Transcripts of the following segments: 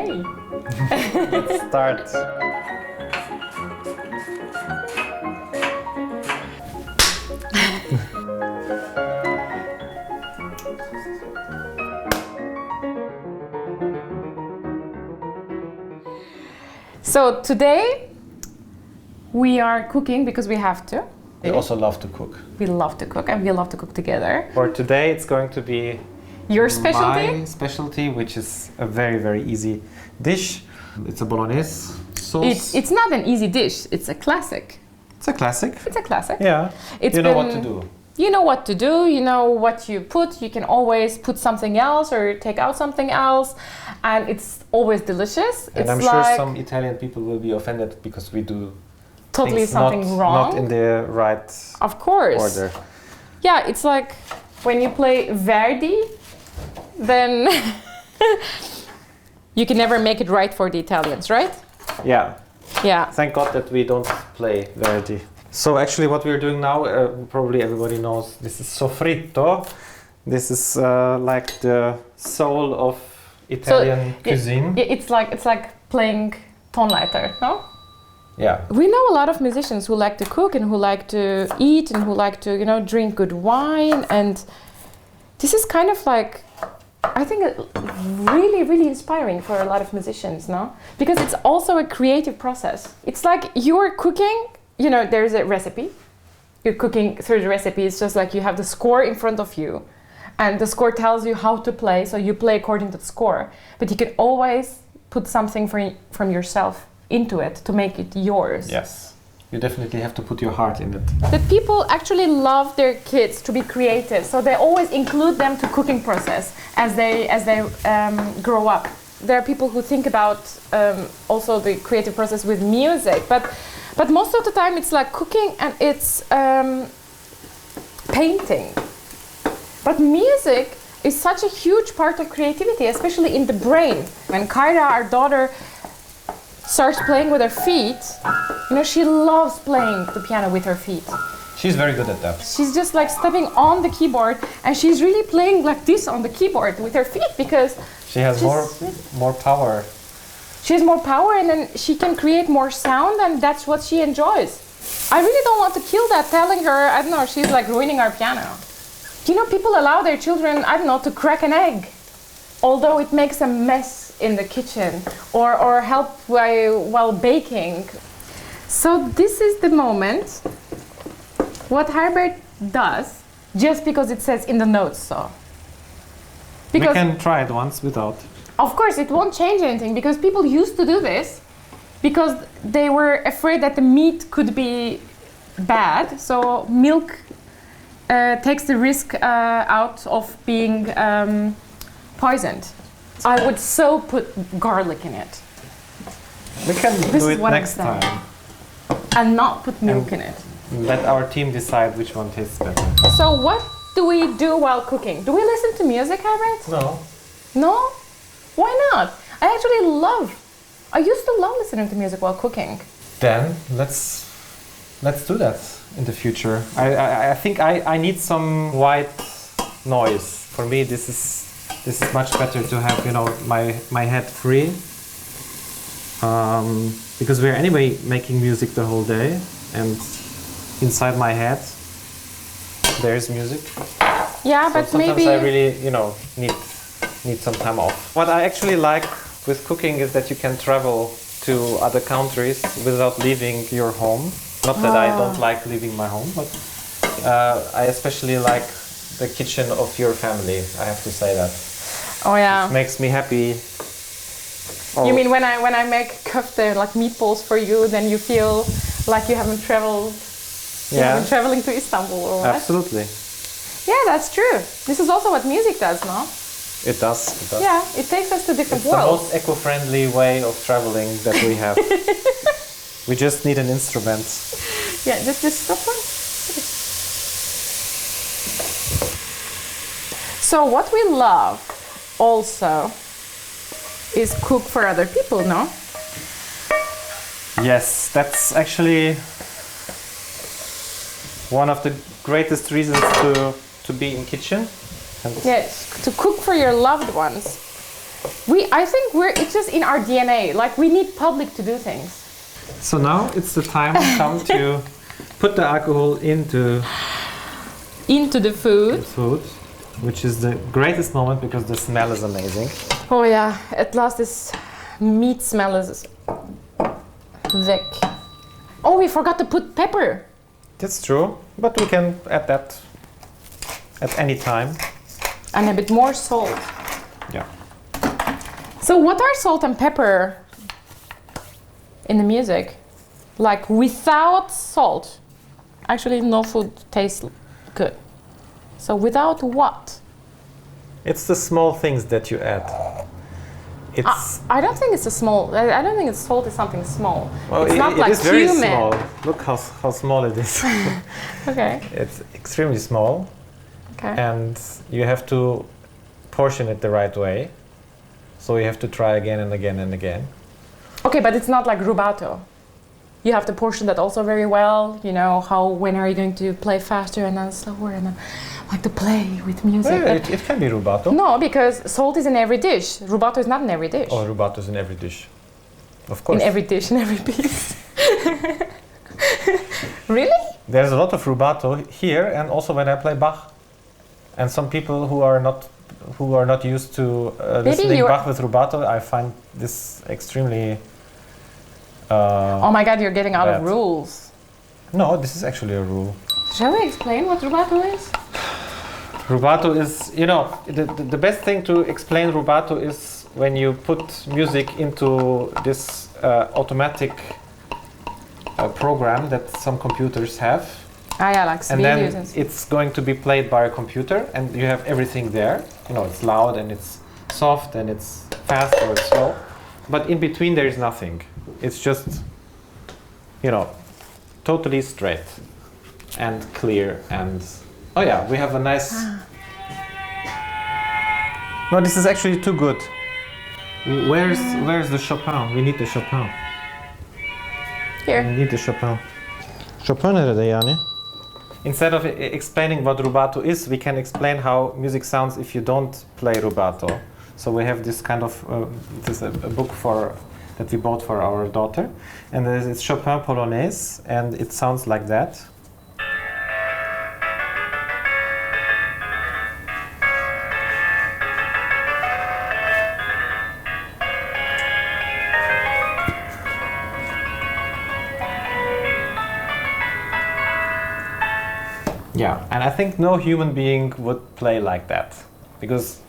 Okay. Let's start. So today we are cooking because we have to. We also love to cook. We love to cook and we love to cook together. For today, it's going to be Your specialty? my specialty, which is a very, very easy dish. It's a bolognese sauce. It's not an easy dish. It's a classic. It's a classic. It's a classic. Yeah. It's You know what been- to do. You know what to do, you know what you put. You can always put something else or take out something else, and it's always delicious. And it's I'm like sure some Italian people will be offended because we do totally things something wrong. not in the right Of course. order. Yeah, it's like when you play Verdi, then you can never make it right for the Italians, right? Yeah. Yeah. Thank God that we don't play Verdi. So actually what we're doing now, probably everybody knows, this is soffritto. This is like the soul of Italian cuisine. It's like playing tonleiter, no? Yeah. We know a lot of musicians who like to cook and who like to eat and who like to, drink good wine, and this is kind of like, I think, really, really inspiring for a lot of musicians, no? Because it's also a creative process. It's like you're cooking, there's a recipe. You're cooking through the recipe. It's just like you have the score in front of you, and the score tells you how to play, so you play according to the score. But you can always put something from yourself into it to make it yours. Yes. You definitely have to put your heart in it. But people actually love their kids to be creative, so they always include them to cooking process as they grow up. There are people who think about also the creative process with music, but most of the time it's like cooking and it's painting. But music is such a huge part of creativity, especially in the brain. When Kyra, our daughter, starts playing with her feet, she loves playing the piano with her feet. She's very good at that. She's just like stepping on the keyboard and she's really playing like this on the keyboard with her feet because She has more power. she has more power and then she can create more sound, and that's what she enjoys. I really don't want to kill that, telling her, I don't know, she's like ruining our piano. People allow their children, I don't know, to crack an egg, although it makes a mess in the kitchen, or help while baking. So this is the moment what Herbert does, just because it says in the notes so. We can try it once without. Of course, it won't change anything because people used to do this because they were afraid that the meat could be bad. So milk takes the risk out of being poisoned. I would so put garlic in it We can This do is it what I'm next saying. time. and not put milk in it. Let our team decide which one tastes better. So what do we do while cooking? Do we listen to music, Herbert? No. No? Why not? I used to love listening to music while cooking. Then let's do that in the future. I think I need some white noise. For me, this is much better to have my head free. Because we're anyway making music the whole day, and inside my head there's music. Yeah, So but sometimes maybe I really need some time off. What I actually like with cooking is that you can travel to other countries without leaving your home. Not that I don't like leaving my home, but I especially like the kitchen of your family. I have to say that. Oh yeah. It makes me happy. You mean when I make kofte, like meatballs for you, then you feel like you haven't traveled. You Yeah. haven't traveling to Istanbul or what? Absolutely. Yeah, that's true. This is also what music does, no? It does. Yeah, it takes us to different It's the worlds. most eco-friendly way of traveling that we have. We just need an instrument. Yeah, just this stuff one. So what we love also is cook for other people, no? Yes, that's actually one of the greatest reasons to be in kitchen. And Yes, to cook for your loved ones. I think it's just in our DNA. Like we need public to do things. So now it's the time come to put the alcohol into the food. food, which is the greatest moment because the smell is amazing. Oh yeah, at last this meat smell is weg. Oh, we forgot to put pepper. That's true, but we can add that at any time. And a bit more salt. Yeah. So what are salt and pepper in the music? Like without salt, actually no food tastes good. So without what? It's the small things that you add. It's I don't think it's a small. I don't think salt is something small. well, it's not it like is very cumin. small. Look how small it is. Okay. It's extremely small, Okay. and you have to portion it the right way. So you have to try again and again and again. Okay, but it's not like rubato. You have to portion that also very well. You know when are you going to play faster and then slower and then like to play with music. Well, it can be rubato. No, because salt is in every dish. Rubato is not in every dish. Oh, rubato is in every dish. Of course. In every dish, in every piece. Really? There's a lot of rubato here, and also when I play Bach. And some people who are not used to listening Bach with rubato, I find this extremely. Oh my God, you're getting out of bad. rules. No, this is actually a rule. Shall we explain what rubato is? Rubato is, the best thing to explain rubato is when you put music into this automatic program that some computers have. Ah, yeah, like And then videos. it's going to be played by a computer, and you have everything there. It's loud and it's soft and it's fast or it's slow. But in between there is nothing. It's just, totally straight and clear and... Oh yeah, we have a nice... No, this is actually too good. Where's the Chopin? We need the Chopin. Here. We need the Chopin. Chopin nerede yani? Instead of explaining what rubato is, we can explain how music sounds if you don't play rubato. So we have this kind of this is a book that we bought for our daughter, and it's Chopin Polonaise, and it sounds like that. Yeah, and I think no human being would play like that, because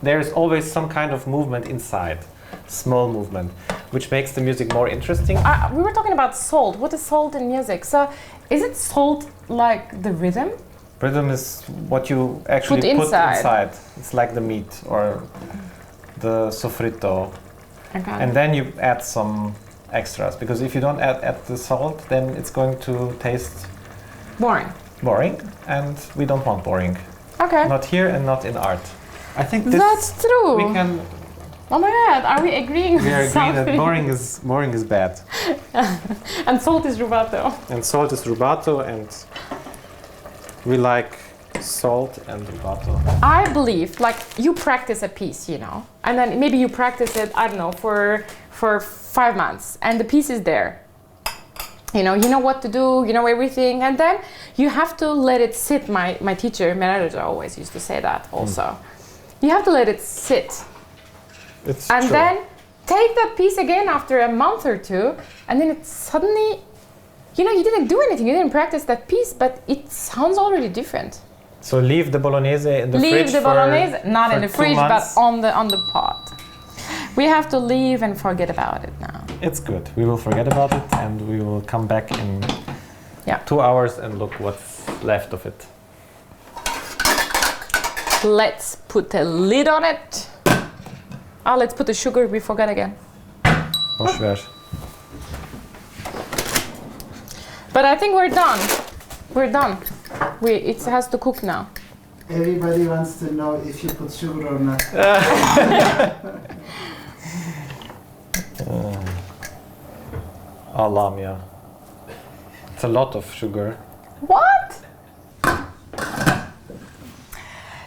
there is always some kind of movement inside, small movement, which makes the music more interesting. We were talking about salt. What is salt in music? So, is it salt like the rhythm? Rhythm is what you actually put inside. It's like the meat or the sofrito. Okay. And then you add some extras, because if you don't add the salt, then it's going to taste boring, and we don't want boring. Okay. Not here and not in art. I think that's true. We can. Oh my God, are we agreeing? We are agreeing that boring is bad. And salt is rubato. And salt is rubato, and we like salt and rubato. I believe, like, you practice a piece, and then maybe you practice it, I don't know, for 5 months, and the piece is there. You know what to do, you know everything, and then you have to let it sit. My teacher, Merarja, always used to say that also. You have to let it sit. It's and true. Then take that piece again after a month or two, and then it suddenly, you didn't do anything, you didn't practice that piece, but it sounds already different. So leave the bolognese in the fridge. Leave the bolognese, not in the 2 fridge, but months. on the pot. We have to leave and forget about it now. It's good. We will forget about it, and we will come back in 2 hours and look what's left of it. Let's put a lid on it. Let's put the sugar. We forgot again. But I think we're done. We're done. It has to cook now. Everybody wants to know if you put sugar or not. Lamia. It's a lot of sugar. What?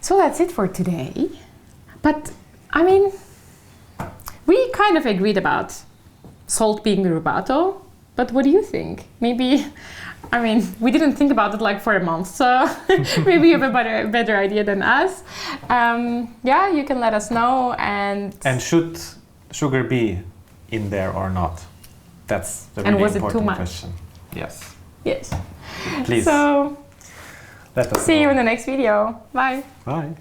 So that's it for today. But, we kind of agreed about salt being the rubato, but what do you think? Maybe, I mean, we didn't think about it like for a month, so maybe you have a better idea than us. Yeah, you can let us know. And should sugar be in there or not? That's the and really was it important too much? question. Yes. Yes. Please. So Let us see know. you in the next video. Bye. Bye.